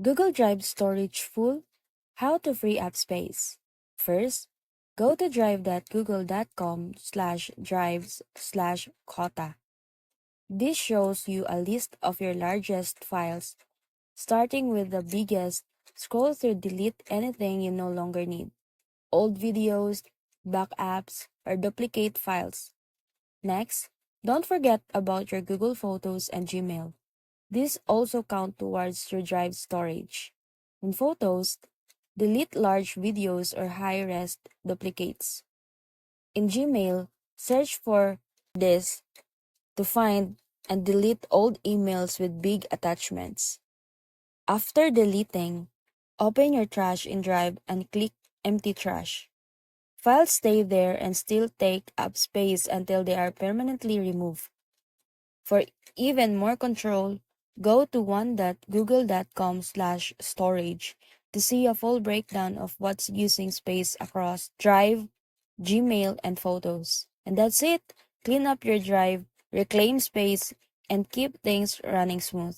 Google Drive storage full? How to free up space. First, go to drive.google.com/drives/quota. This shows you a list of your largest files. Starting with the biggest, scroll through delete anything you no longer need. Old videos, backups, or duplicate files. Next, don't forget about your Google Photos and Gmail. These also count towards your drive storage. In Photos, delete large videos or high-res duplicates. In Gmail, search for this to find and delete old emails with big attachments. After deleting, open your trash in Drive and click Empty Trash. Files stay there and still take up space until they are permanently removed. For even more control, go to one.google.com/storage to see a full breakdown of what's using space across Drive, Gmail, and Photos. And that's it. Clean up your drive, reclaim space, and keep things running smooth.